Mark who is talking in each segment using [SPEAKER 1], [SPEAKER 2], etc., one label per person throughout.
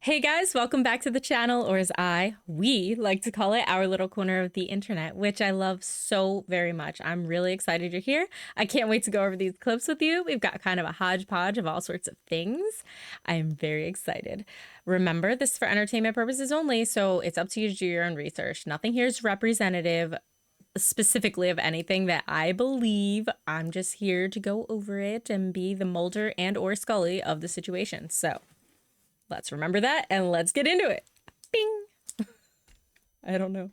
[SPEAKER 1] Hey guys, welcome back to the channel, or as we like to call it, our little corner of the internet, which I love so very much. I'm really excited you're here. I can't wait to go over these clips with you. We've got kind of a hodgepodge of all sorts of things. I am very excited. Remember, this is for entertainment purposes only, so it's up to you to do your own research. Nothing here is representative specifically of anything that I believe. I'm just here to go over it and be the Mulder and or Scully of the situation. So let's remember that and let's get into it. Bing. I don't know.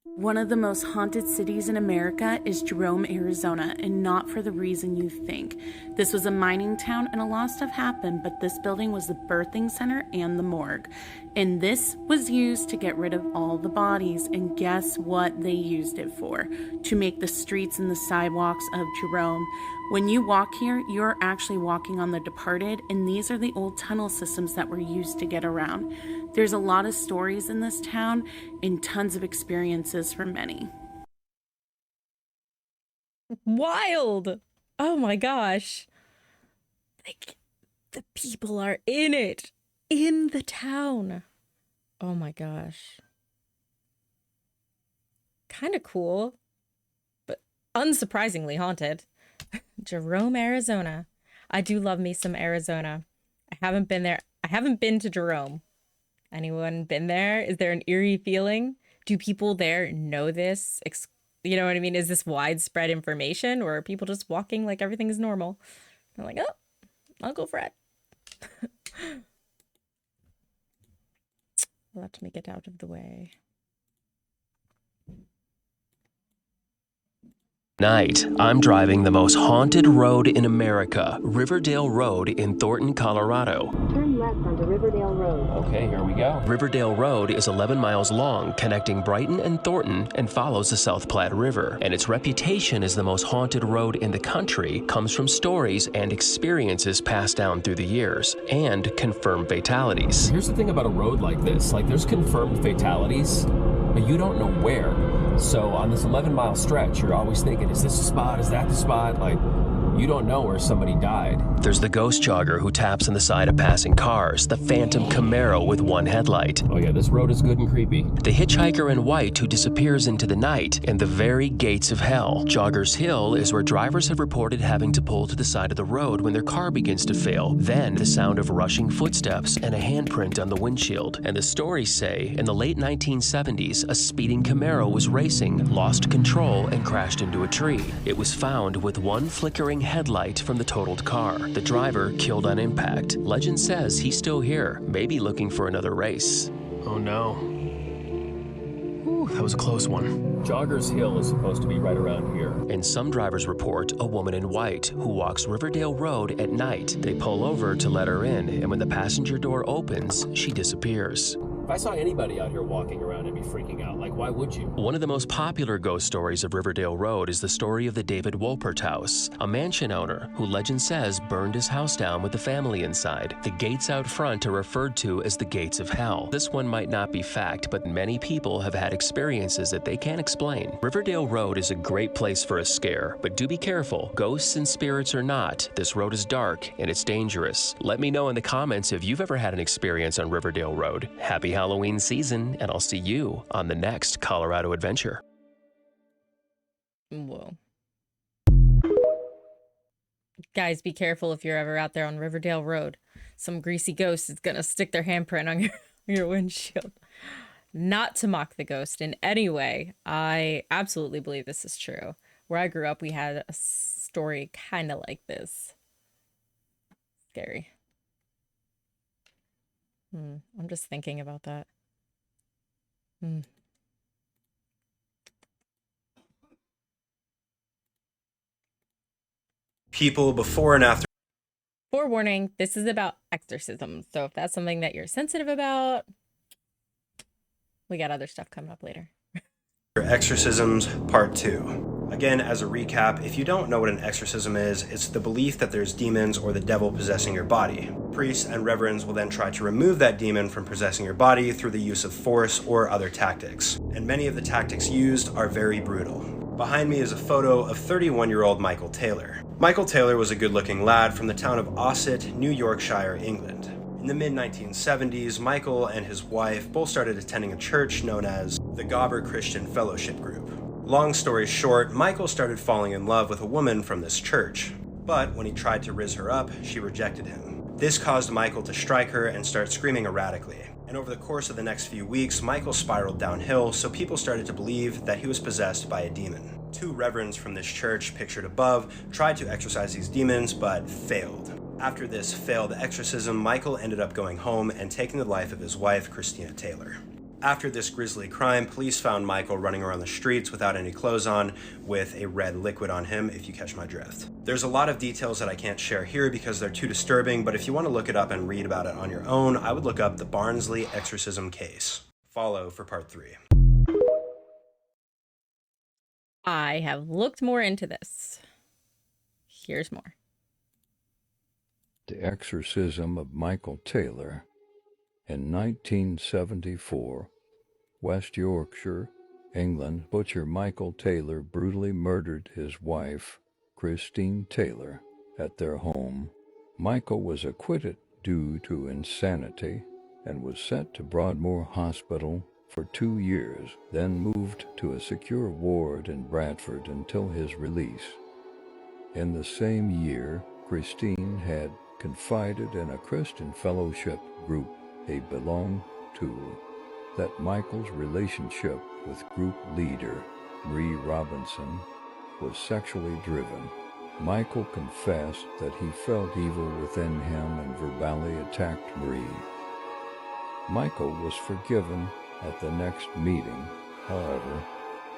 [SPEAKER 2] One of the most haunted cities in America is Jerome, Arizona, and not for the reason you think. This was a mining town and a lot of stuff happened, but this building was the birthing center and the morgue. And this was used to get rid of all the bodies, and guess what they used it for? To make the streets and the sidewalks of Jerome. When you walk here, you're actually walking on the departed, and these are the old tunnel systems that were used to get around. There's a lot of stories in this town and tons of experiences for many.
[SPEAKER 1] Wild. Oh my gosh. Like, the people are in it. In the town. Oh my gosh. Kind of cool, but unsurprisingly haunted. Jerome, Arizona. I do love me some Arizona. I haven't been there. I haven't been to Jerome. Anyone been there? Is there an eerie feeling? Do people there know this? You know what I mean? Is this widespread information, or are people just walking like everything is normal? I'm like, oh, Uncle Fred. Let me get out of the way.
[SPEAKER 3] Night, I'm driving the most haunted road in America, Riverdale Road in Thornton, Colorado.
[SPEAKER 4] Turn left onto Riverdale Road.
[SPEAKER 3] Okay, here we go. Riverdale Road is 11 miles long, connecting Brighton and Thornton, and follows the South Platte River. And its reputation as the most haunted road in the country comes from stories and experiences passed down through the years, and confirmed fatalities.
[SPEAKER 5] Here's the thing about a road like this, there's confirmed fatalities, but you don't know where. So on this 11-mile stretch, you're always thinking, is this the spot? Is that the spot? You don't know where somebody died.
[SPEAKER 3] There's the ghost jogger who taps on the side of passing cars, the phantom Camaro with one headlight.
[SPEAKER 5] Oh yeah, this road is good and creepy.
[SPEAKER 3] The hitchhiker in white who disappears into the night, and the very gates of hell. Joggers Hill is where drivers have reported having to pull to the side of the road when their car begins to fail. Then the sound of rushing footsteps and a handprint on the windshield. And the stories say, in the late 1970s, a speeding Camaro was racing, lost control, and crashed into a tree. It was found with one flickering headlight from the totaled car. The driver killed on impact. Legend says he's still here, maybe looking for another race. Oh no. Whew, that was a close one.
[SPEAKER 5] Joggers Hill is supposed to be right around here.
[SPEAKER 3] And some drivers report a woman in white who walks Riverdale Road at night. They pull over to let her in, and when the passenger door opens, she disappears.
[SPEAKER 5] If I saw anybody out here walking around, I'd be freaking out. Why would you?
[SPEAKER 3] One of the most popular ghost stories of Riverdale Road is the story of the David Wolpert house, a mansion owner who legend says burned his house down with the family inside. The gates out front are referred to as the gates of hell. This one might not be fact, but many people have had experiences that they can't explain. Riverdale Road is a great place for a scare, but do be careful. Ghosts and spirits or not, this road is dark and it's dangerous. Let me know in the comments if you've ever had an experience on Riverdale Road. Happy Halloween season, and I'll see you on the next Colorado adventure.
[SPEAKER 1] Whoa. Guys, be careful if you're ever out there on Riverdale Road. Some greasy ghost is gonna stick their handprint on your windshield. Not to mock the ghost in any way. I absolutely believe this is true. Where I grew up, we had a story kind of like this. Scary. I'm just thinking about that.
[SPEAKER 6] People before and after
[SPEAKER 1] Forewarning, this is about exorcism. So if that's something that you're sensitive about, we got other stuff coming up later.
[SPEAKER 6] Exorcisms Part 2. Again, as a recap, if you don't know what an exorcism is, it's the belief that there's demons or the devil possessing your body. Priests and reverends will then try to remove that demon from possessing your body through the use of force or other tactics. And many of the tactics used are very brutal. Behind me is a photo of 31-year-old Michael Taylor. Michael Taylor was a good-looking lad from the town of Ossett, New Yorkshire, England. In the mid-1970s, Michael and his wife both started attending a church known as the Gobber Christian Fellowship Group. Long story short, Michael started falling in love with a woman from this church, but when he tried to riz her up, she rejected him. This caused Michael to strike her and start screaming erratically. And over the course of the next few weeks, Michael spiraled downhill, so people started to believe that he was possessed by a demon. 2 reverends from this church, pictured above, tried to exorcise these demons, but failed. After this failed exorcism, Michael ended up going home and taking the life of his wife, Christina Taylor. After this grisly crime, police found Michael running around the streets without any clothes on, with a red liquid on him, if you catch my drift. There's a lot of details that I can't share here because they're too disturbing, but if you want to look it up and read about it on your own, I would look up the Barnsley exorcism case. Follow for part 3.
[SPEAKER 1] I have looked more into this. Here's more.
[SPEAKER 7] The Exorcism of Michael Taylor. In 1974, West Yorkshire, England, butcher Michael Taylor brutally murdered his wife, Christine Taylor, at their home. Michael was acquitted due to insanity and was sent to Broadmoor Hospital for 2 years, then moved to a secure ward in Bradford until his release. In the same year, Christine had confided in a Christian fellowship group they belonged to that Michael's relationship with group leader Marie Robinson was sexually driven. Michael confessed that he felt evil within him and verbally attacked Marie. Michael was forgiven at the next meeting. However,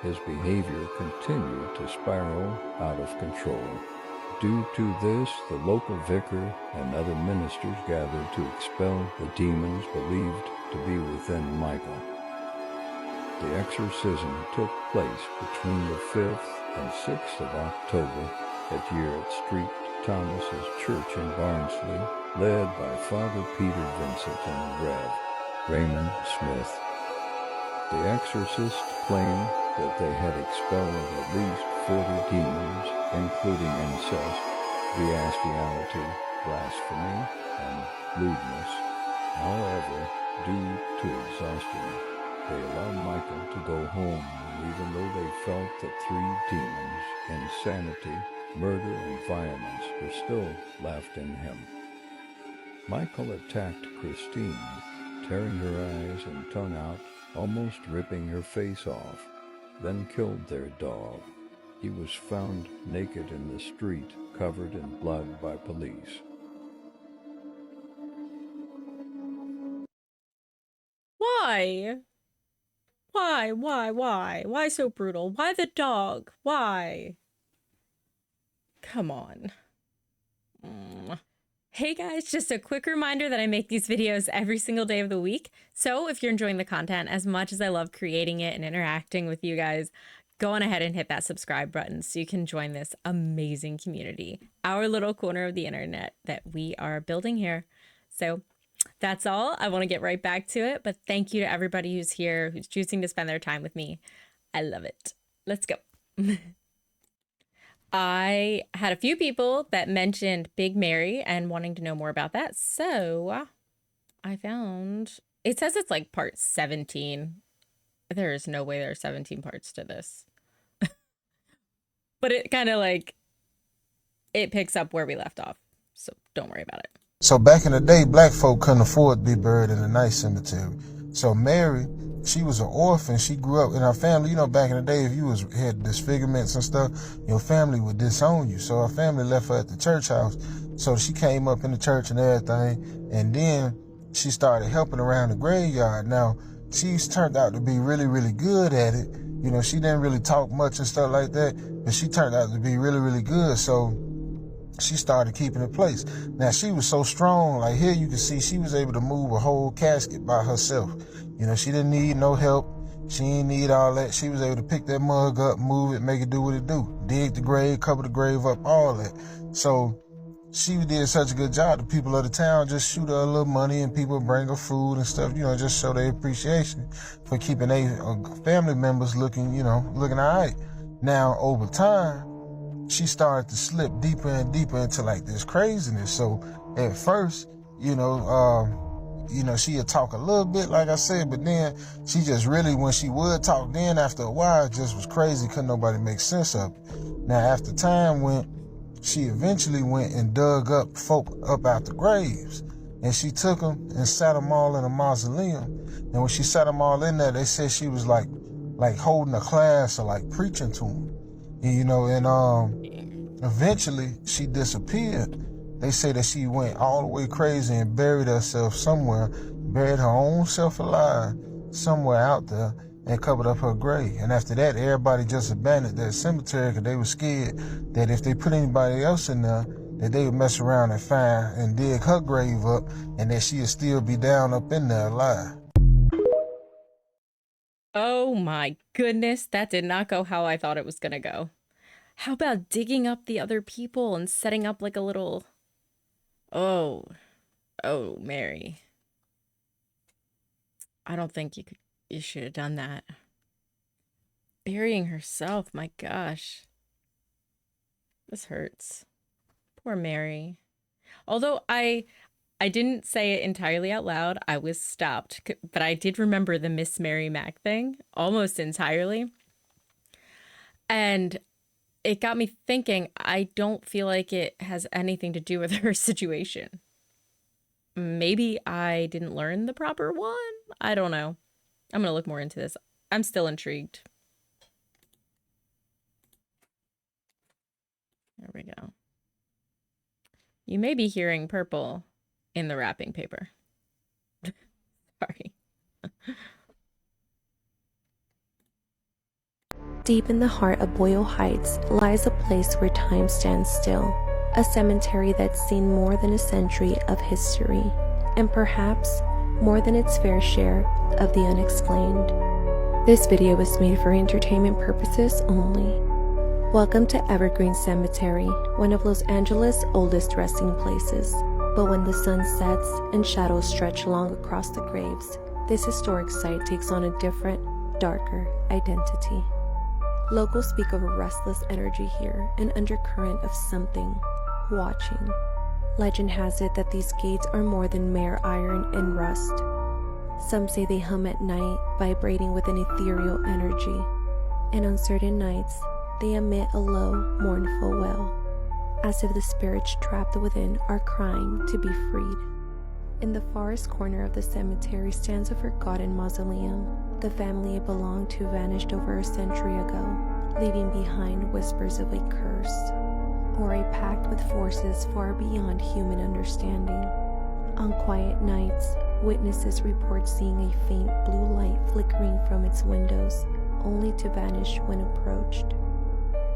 [SPEAKER 7] his behavior continued to spiral out of control. Due to this, the local vicar and other ministers gathered to expel the demons believed to be within Michael. The exorcism took place between the 5th and 6th of October at Yearett Street Thomas's Church in Barnsley, led by Father Peter Vincent and Rev. Raymond Smith. The exorcists claimed that they had expelled at least 40 demons, including incest, bestiality, blasphemy, and lewdness. However, due to exhaustion, they allowed Michael to go home, even though they felt that 3 demons, insanity, murder, and violence, were still left in him. Michael attacked Christine, tearing her eyes and tongue out, almost ripping her face off, then killed their dog. He was found naked in the street, covered in blood by police.
[SPEAKER 1] Why? Why so brutal? Why the dog? Why? Come on. Hey guys, just a quick reminder that I make these videos every single day of the week. So if you're enjoying the content as much as I love creating it and interacting with you guys, go on ahead and hit that subscribe button so you can join this amazing community, our little corner of the internet that we are building here. So that's all. I want to get right back to it, but thank you to everybody who's here, who's choosing to spend their time with me. I love it. Let's go. I had a few people that mentioned Big Mary and wanting to know more about that. So I found, it says it's like part 17. There is no way there are 17 parts to this. But it kind of like, it picks up where we left off. So don't worry about it.
[SPEAKER 8] So back in the day, black folk couldn't afford to be buried in a nice cemetery. So Mary, she was an orphan. She grew up in her family. You know, back in the day, if you had disfigurements and stuff, your family would disown you. So her family left her at the church house. So she came up in the church and everything. And then she started helping around the graveyard. Now, she's turned out to be really, really good at it. You know, she didn't really talk much and stuff like that, but she turned out to be really, really good. So she started keeping it place. Now, she was so strong. Like here you can see she was able to move a whole casket by herself. You know, she didn't need no help. She didn't need all that. She was able to pick that mug up, move it, make it do what it do. Dig the grave, cover the grave up, all that. So she did such a good job. The people of the town just shoot her a little money and people bring her food and stuff, you know, just show their appreciation for keeping their family members looking, you know, looking all right. Now, over time, she started to slip deeper and deeper into like this craziness. So at first, she'd talk a little bit, like I said, but then she just really, when she would talk, then after a while, it just was crazy. Couldn't nobody make sense of it. Now, after time went, she eventually went and dug up folk up out the graves. And she took them and sat them all in a mausoleum. And when she sat them all in there, they said she was like holding a class or like preaching to them. And eventually she disappeared. They say that she went all the way crazy and buried herself somewhere, buried her own self alive somewhere out there, and covered up her grave. And after that, everybody just abandoned that cemetery because they were scared that if they put anybody else in there, that they would mess around and find and dig her grave up, and that she'd still be down up in there alive.
[SPEAKER 1] Oh my goodness, that did not go how I thought it was gonna go. How about digging up the other people and setting up like a little... Oh, Mary. I don't think you should have done that. Burying herself, my gosh. This hurts. Poor Mary. Although I didn't say it entirely out loud, I was stopped, but I did remember the Miss Mary Mack thing almost entirely. And it got me thinking, I don't feel like it has anything to do with her situation. Maybe I didn't learn the proper one? I don't know. I'm going to look more into this. I'm still intrigued. There we go. You may be hearing purple in the wrapping paper. Sorry.
[SPEAKER 9] Deep in the heart of Boyle Heights lies a place where time stands still, a cemetery that's seen more than a century of history, and perhaps more than its fair share of the unexplained. This video was made for entertainment purposes only. Welcome to Evergreen Cemetery, one of Los Angeles' oldest resting places. But when the sun sets and shadows stretch long across the graves, this historic site takes on a different, darker identity. Locals speak of a restless energy here, an undercurrent of something watching. Legend has it that these gates are more than mere iron and rust. Some say they hum at night, vibrating with an ethereal energy. And on certain nights, they emit a low, mournful wail, as if the spirits trapped within are crying to be freed. In the farthest corner of the cemetery stands a forgotten mausoleum. The family it belonged to vanished over a century ago, leaving behind whispers of a curse, or a pact with forces far beyond human understanding. On quiet nights, witnesses report seeing a faint blue light flickering from its windows, only to vanish when approached.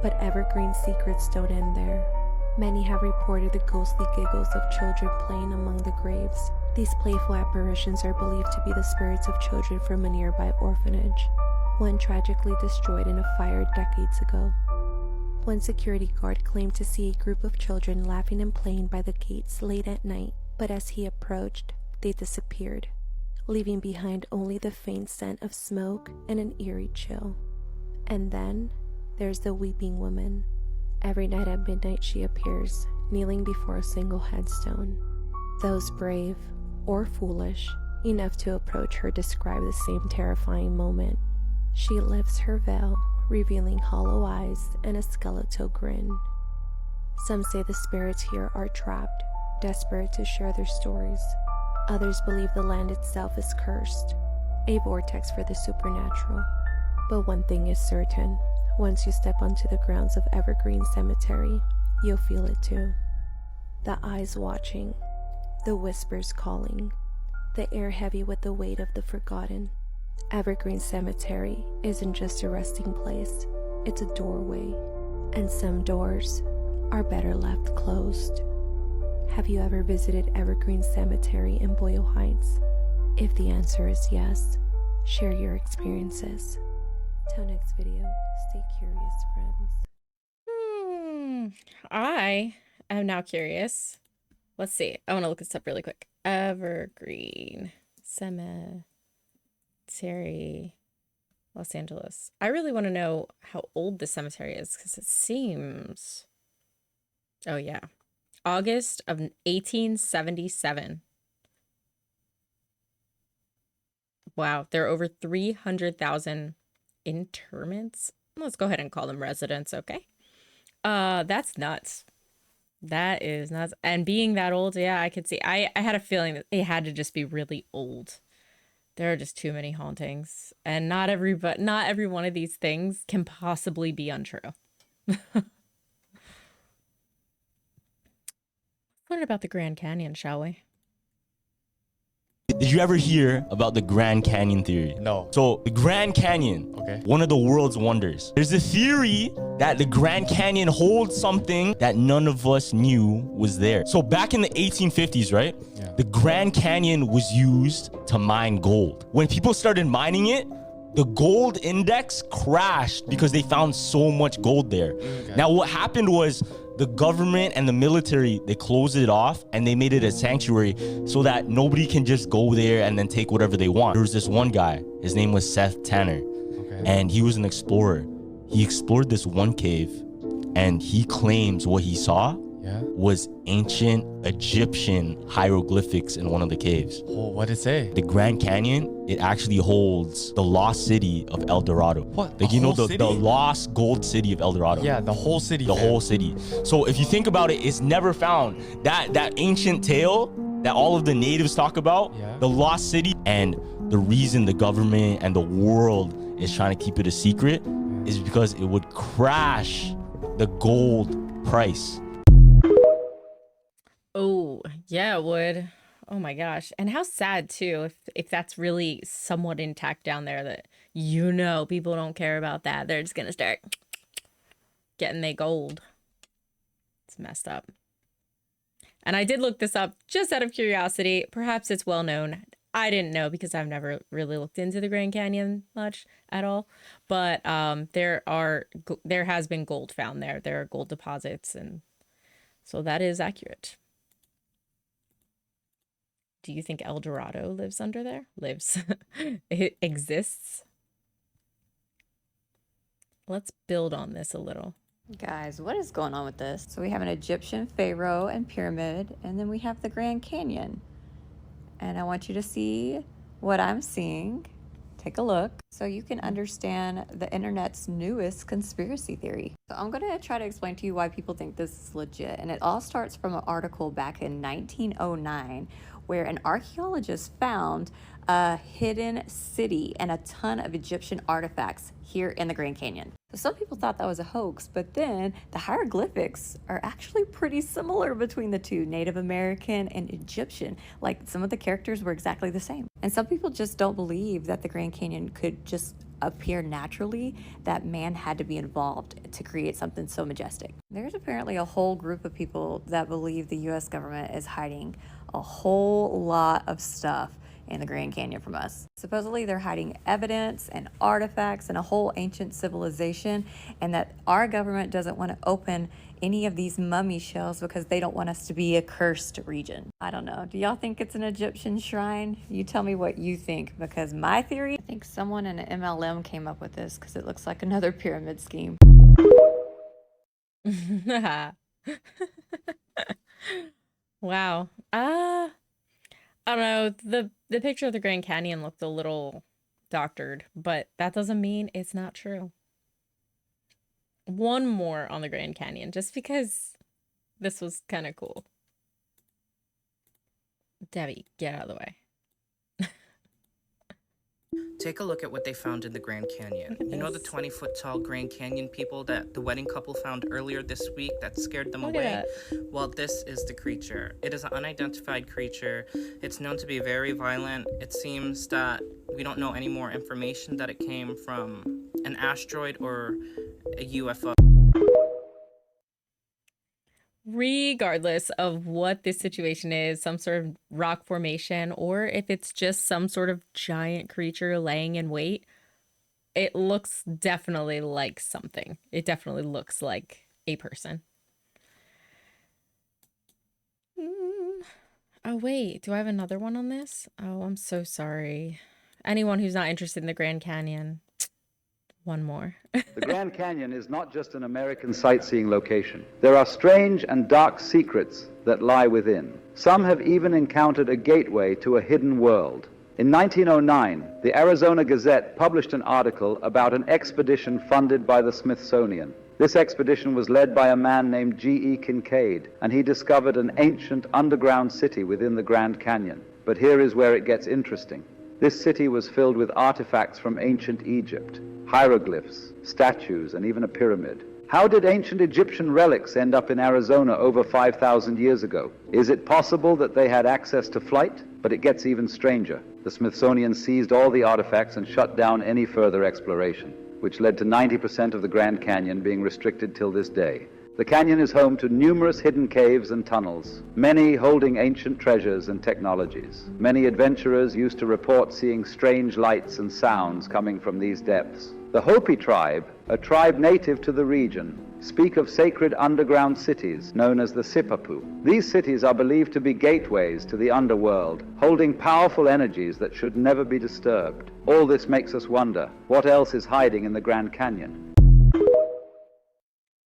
[SPEAKER 9] But Evergreen secrets don't end there. Many have reported the ghostly giggles of children playing among the graves. These playful apparitions are believed to be the spirits of children from a nearby orphanage, one tragically destroyed in a fire decades ago. One security guard claimed to see a group of children laughing and playing by the gates late at night, but as he approached, they disappeared, leaving behind only the faint scent of smoke and an eerie chill. And then there's the weeping woman. Every night at midnight she appears, kneeling before a single headstone. Those brave, or foolish, enough to approach her describe the same terrifying moment. She lifts her veil, revealing hollow eyes and a skeletal grin. Some say the spirits here are trapped, desperate to share their stories. Others believe the land itself is cursed, a vortex for the supernatural. But one thing is certain. Once you step onto the grounds of Evergreen Cemetery, you'll feel it too. The eyes watching, the whispers calling, the air heavy with the weight of the forgotten. Evergreen Cemetery isn't just a resting place, it's a doorway. And some doors are better left closed. Have you ever visited Evergreen Cemetery in Boyle Heights? If the answer is yes, share your experiences. Till next video, stay curious, friends.
[SPEAKER 1] I am now curious. Let's see. I want to look this up really quick. Evergreen Cemetery, Los Angeles. I really want to know how old this cemetery is because it seems... Oh, yeah. August of 1877. Wow, there are over 300,000 interments. Let's go ahead and call them residents, okay? That's nuts. That is nuts. And being that old, yeah, I could see. I had a feeling that it had to just be really old. There are just too many hauntings, and not every one of these things can possibly be untrue. What about the Grand Canyon, shall we?
[SPEAKER 10] Did you ever hear about the Grand Canyon theory?
[SPEAKER 11] No.
[SPEAKER 10] So the Grand Canyon,
[SPEAKER 11] Okay.
[SPEAKER 10] one of the world's wonders. There's a theory that the Grand Canyon holds something that none of us knew was there. So back in the 1850s, right?
[SPEAKER 11] Yeah.
[SPEAKER 10] The Grand Canyon was used to mine gold. When people started mining it, the gold index crashed because they found so much gold there.
[SPEAKER 11] Okay.
[SPEAKER 10] Now what happened was the government and the military, they closed it off and they made it a sanctuary so that nobody can just go there and then take whatever they want. There was this one guy, his name was Seth Tanner, and he was an explorer. He explored this one cave and he claims what he saw was ancient Egyptian hieroglyphics in one of the caves.
[SPEAKER 11] Oh, what did it say?
[SPEAKER 10] The Grand Canyon, it actually holds the lost city of El Dorado.
[SPEAKER 11] What?
[SPEAKER 10] Like,
[SPEAKER 11] The
[SPEAKER 10] you know,
[SPEAKER 11] whole
[SPEAKER 10] the
[SPEAKER 11] city?
[SPEAKER 10] lost gold city of El Dorado.
[SPEAKER 11] Yeah, the whole city.
[SPEAKER 10] The
[SPEAKER 11] fam.
[SPEAKER 10] whole city. So if you think about it, it's never found. That ancient tale that all of the natives talk about, the lost city, and the reason the government and the world is trying to keep it a secret is because it would crash the gold price.
[SPEAKER 1] Oh, yeah, it would. Oh my gosh. And how sad too if that's really somewhat intact down there, that people don't care about that. They're just gonna start getting their gold. It's messed up. And I did look this up just out of curiosity. Perhaps it's well known. I didn't know because I've never really looked into the Grand Canyon much at all. But there has been gold found there. There are gold deposits, and so that is accurate. Do you think El Dorado lives under there? Lives. It exists. Let's build on this a little.
[SPEAKER 12] Guys, what is going on with this? So we have an Egyptian pharaoh and pyramid, and then we have the Grand Canyon. And I want you to see what I'm seeing. Take a look so you can understand the internet's newest conspiracy theory. So I'm going to try to explain to you why people think this is legit. And it all starts from an article back in 1909 where an archaeologist found a hidden city and a ton of Egyptian artifacts here in the Grand Canyon. So some people thought that was a hoax, but then the hieroglyphics are actually pretty similar between the two, Native American and Egyptian. Like, some of the characters were exactly the same. And some people just don't believe that the Grand Canyon could just appear naturally, that man had to be involved to create something so majestic. There's apparently a whole group of people that believe the US government is hiding a whole lot of stuff in the Grand Canyon from us. Supposedly they're hiding evidence and artifacts and a whole ancient civilization, and that our government doesn't want to open any of these mummy shells because they don't want us to be a cursed region. I don't know. Do y'all think it's an Egyptian shrine? You tell me what you think, because my theory, I think someone in an MLM came up with this because it looks like another pyramid scheme.
[SPEAKER 1] Wow. I don't know. The picture of the Grand Canyon looked a little doctored, but that doesn't mean it's not true. One more on the Grand Canyon, just because this was kind of cool. Debbie, get out of the way.
[SPEAKER 13] Take a look at what they found in the Grand Canyon. You know the 20-foot tall Grand Canyon people that the wedding couple found earlier this week that scared them away? Well, this is the creature. It is an unidentified creature. It's known to be very violent. It seems that we don't know any more information, that it came from an asteroid or a UFO.
[SPEAKER 1] Regardless of what this situation is, some sort of rock formation, or if it's just some sort of giant creature laying in wait, it looks definitely like something. It definitely looks like a person. Oh, wait. Do I have another one on this? Oh, I'm so sorry. Anyone who's not interested in the Grand Canyon, one more.
[SPEAKER 14] The Grand Canyon is not just an American sightseeing location. There are strange and dark secrets that lie within. Some have even encountered a gateway to a hidden world. In 1909, the Arizona Gazette published an article about an expedition funded by the Smithsonian. This expedition was led by a man named G.E. Kincaid, and he discovered an ancient underground city within the Grand Canyon. But here is where it gets interesting. This city was filled with artifacts from ancient Egypt, hieroglyphs, statues, and even a pyramid. How did ancient Egyptian relics end up in Arizona over 5,000 years ago? Is it possible that they had access to flight? But it gets even stranger. The Smithsonian seized all the artifacts and shut down any further exploration, which led to 90% of the Grand Canyon being restricted till this day. The canyon is home to numerous hidden caves and tunnels, many holding ancient treasures and technologies. Many adventurers used to report seeing strange lights and sounds coming from these depths. The Hopi tribe, a tribe native to the region, speak of sacred underground cities known as the Sipapu. These cities are believed to be gateways to the underworld, holding powerful energies that should never be disturbed. All this makes us wonder, what else is hiding in the Grand Canyon?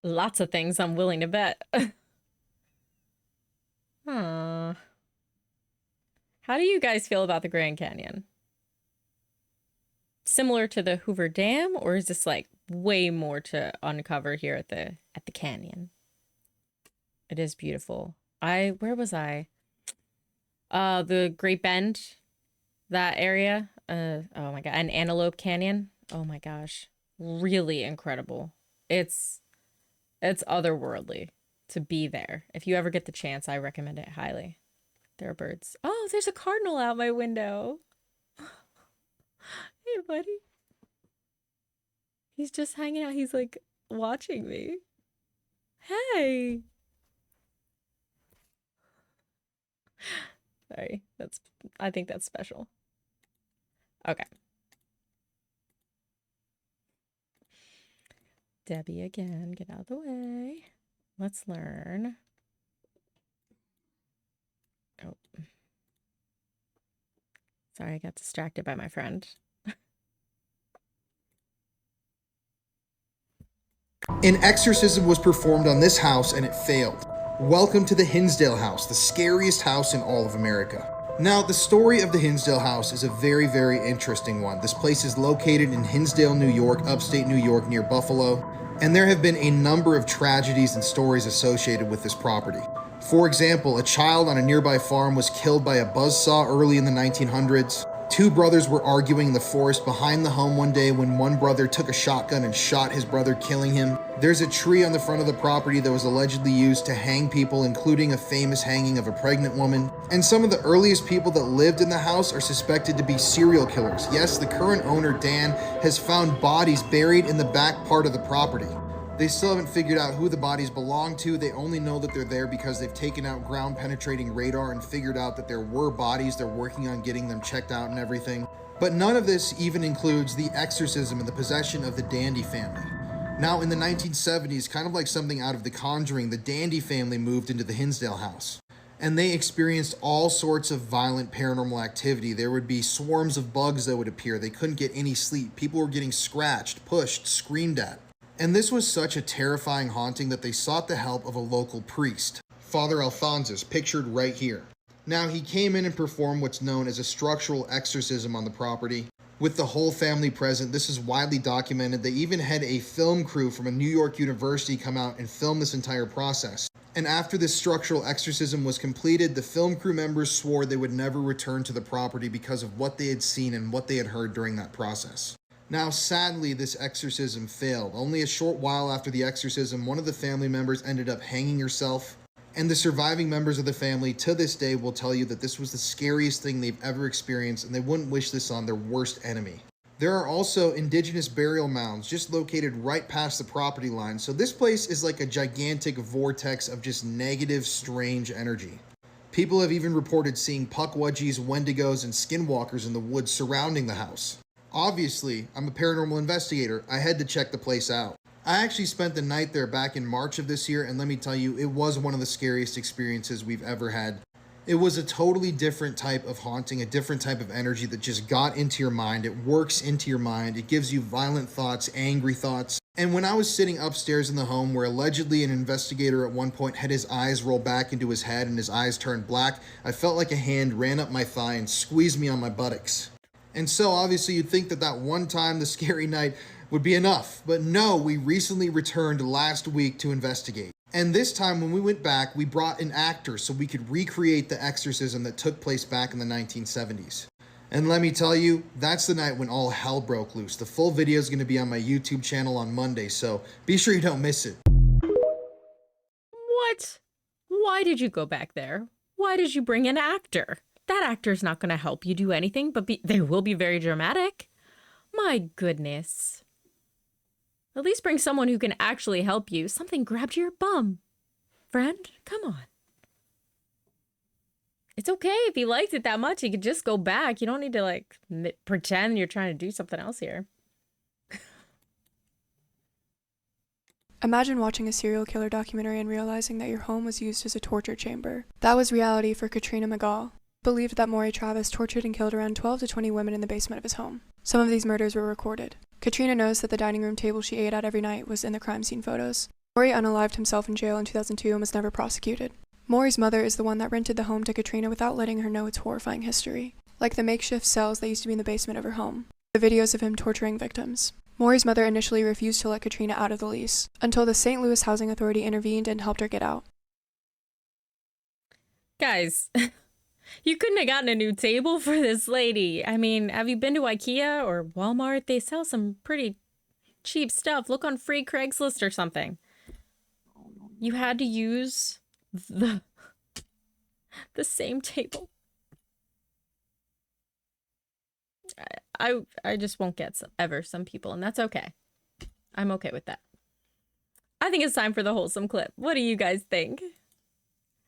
[SPEAKER 1] Lots of things I'm willing to bet. Huh. How do you guys feel about the Grand Canyon? Similar to the Hoover Dam, or is this like way more to uncover here at the canyon? It is beautiful. Where was I? The Great Bend, that area. Oh my god, and Antelope Canyon. Oh my gosh, really incredible. It's otherworldly to be there. If you ever get the chance, I recommend it highly. There are birds. Oh, there's a cardinal out my window. Hey, buddy. He's just hanging out. He's like watching me. Hey. Sorry. I think that's special. Okay. Debbie again. Get out of the way. Let's learn. Oh. Sorry, I got distracted by my friend.
[SPEAKER 11] An exorcism was performed on this house and it failed. Welcome to the Hinsdale House, the scariest house in all of America. Now, the story of the Hinsdale House is a very, very interesting one. This place is located in Hinsdale, New York, upstate New York, near Buffalo, and there have been a number of tragedies and stories associated with this property. For example, a child on a nearby farm was killed by a buzzsaw early in the 1900s. Two brothers were arguing in the forest behind the home one day when one brother took a shotgun and shot his brother, killing him. There's a tree on the front of the property that was allegedly used to hang people, including a famous hanging of a pregnant woman. And some of the earliest people that lived in the house are suspected to be serial killers. Yes, the current owner, Dan, has found bodies buried in the back part of the property. They still haven't figured out who the bodies belong to. They only know that they're there because they've taken out ground penetrating radar and figured out that there were bodies. They're working on getting them checked out and everything. But none of this even includes the exorcism and the possession of the Dandy family. Now, in the 1970s, kind of like something out of The Conjuring, the Dandy family moved into the Hinsdale house. And they experienced all sorts of violent paranormal activity. There would be swarms of bugs that would appear. They couldn't get any sleep. People were getting scratched, pushed, screamed at. And this was such a terrifying haunting that they sought the help of a local priest, Father Alphonsus, pictured right here. Now, he came in and performed what's known as a structural exorcism on the property. With the whole family present, this is widely documented. They even had a film crew from a New York university come out and film this entire process. And after this structural exorcism was completed, the film crew members swore they would never return to the property because of what they had seen and what they had heard during that process. Now, sadly, this exorcism failed. Only a short while after the exorcism, one of the family members ended up hanging herself. And the surviving members of the family to this day will tell you that this was the scariest thing they've ever experienced, and they wouldn't wish this on their worst enemy. There are also indigenous burial mounds just located right past the property line. So this place is like a gigantic vortex of just negative, strange energy. People have even reported seeing puckwudgies, wendigos, and skinwalkers in the woods surrounding the house. Obviously, I'm a paranormal investigator. I had to check the place out. I actually spent the night there back in March of this year, and let me tell you, it was one of the scariest experiences we've ever had. It was a totally different type of haunting, a different type of energy that just got into your mind. It works into your mind. It gives you violent thoughts, angry thoughts. And when I was sitting upstairs in the home where allegedly an investigator at one point had his eyes roll back into his head and his eyes turned black, I felt like a hand ran up my thigh and squeezed me on my buttocks. And so obviously you'd think that that one time, the scary night, would be enough. But no, we recently returned last week to investigate. And this time when we went back, we brought an actor so we could recreate the exorcism that took place back in the 1970s. And let me tell you, that's the night when all hell broke loose. The full video is going to be on my YouTube channel on Monday, so be sure you don't miss it.
[SPEAKER 1] What? Why did you go back there? Why did you bring an actor? That actor's not going to help you do anything, but they will be very dramatic. My goodness. At least bring someone who can actually help you. Something grabbed your bum. Friend, come on. It's okay if he liked it that much. He could just go back. You don't need to, like, pretend you're trying to do something else here.
[SPEAKER 15] Imagine watching a serial killer documentary and realizing that your home was used as a torture chamber. That was reality for Katrina McGaw. Believed that Maury Travis tortured and killed around 12 to 20 women in the basement of his home. Some of these murders were recorded. Katrina knows that the dining room table she ate at every night was in the crime scene photos. Maury unalived himself in jail in 2002 and was never prosecuted. Maury's mother is the one that rented the home to Katrina without letting her know its horrifying history, like the makeshift cells that used to be in the basement of her home, the videos of him torturing victims. Maury's mother initially refused to let Katrina out of the lease, until the St. Louis Housing Authority intervened and helped her get out.
[SPEAKER 1] Guys, you couldn't have gotten a new table for this lady. I mean, have you been to IKEA or Walmart? They sell some pretty cheap stuff. Look on Free Craigslist or something. You had to use the same table. I just won't get some people, and that's okay. I'm okay with that. I think it's time for the wholesome clip. What do you guys think?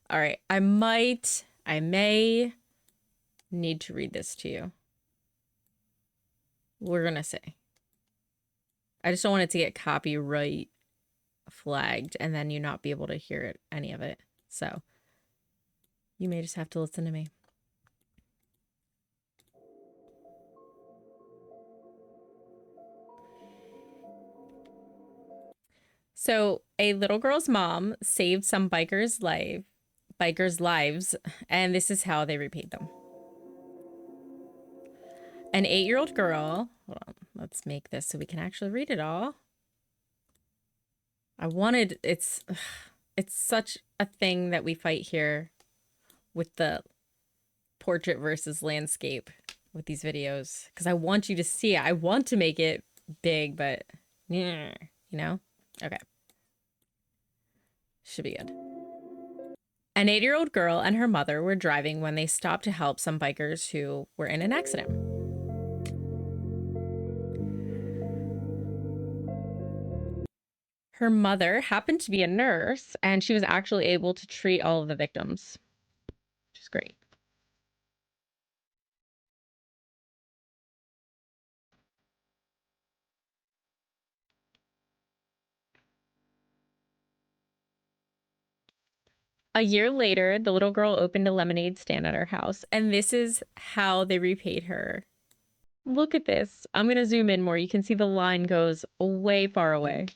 [SPEAKER 1] All right, I may need to read this to you. We're gonna say. I just don't want it to get copyright flagged and then you not be able to hear it, any of it. So you may just have to listen to me. So a little girl's mom saved some bikers' lives, and this is how they repaid them. An 8-year-old girl, hold on, let's make this so we can actually read it all. It's such a thing that we fight here with the portrait versus landscape with these videos, because I want you to see it. I want to make it big, but you know? Okay. Should be good. An 8-year-old girl and her mother were driving when they stopped to help some bikers who were in an accident. Her mother happened to be a nurse, and she was actually able to treat all of the victims, which is great. A year later, the little girl opened a lemonade stand at her house, and this is how they repaid her. Look at this. I'm going to zoom in more. You can see the line goes way far away.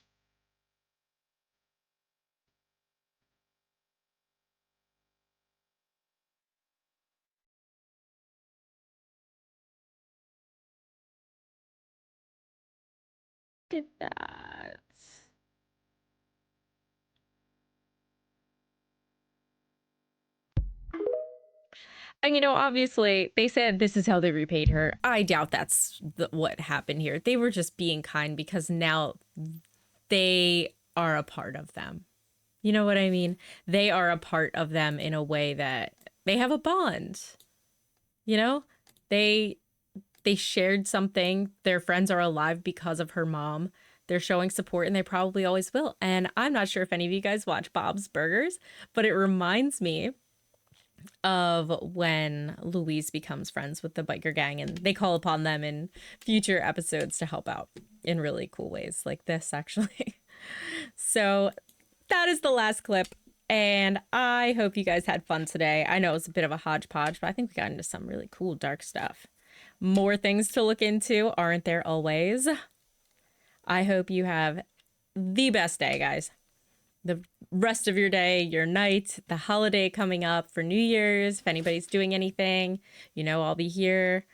[SPEAKER 1] Look at that. And, you know, obviously, they said this is how they repaid her. I doubt that's what happened here. They were just being kind because now they are a part of them. You know what I mean? They are a part of them in a way that they have a bond. You know? They shared something. Their friends are alive because of her mom. They're showing support, and they probably always will. And I'm not sure if any of you guys watch Bob's Burgers, but it reminds me of when Louise becomes friends with the biker gang, and they call upon them in future episodes to help out in really cool ways like this, actually. So that is the last clip. And I hope you guys had fun today. I know it was a bit of a hodgepodge, but I think we got into some really cool dark stuff. More things to look into, aren't there always? I hope you have the best day, guys. The rest of your day, your night, the holiday coming up for New Year's. If anybody's doing anything, you know, I'll be here.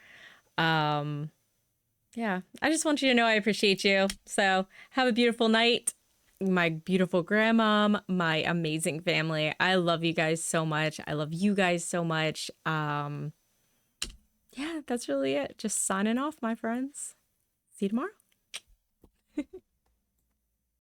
[SPEAKER 1] Yeah, I just want you to know I appreciate you. So have a beautiful night. My beautiful grandmom, my amazing family. I love you guys so much. I love you guys so much. Yeah, that's really it. Just signing off, my friends. See you tomorrow.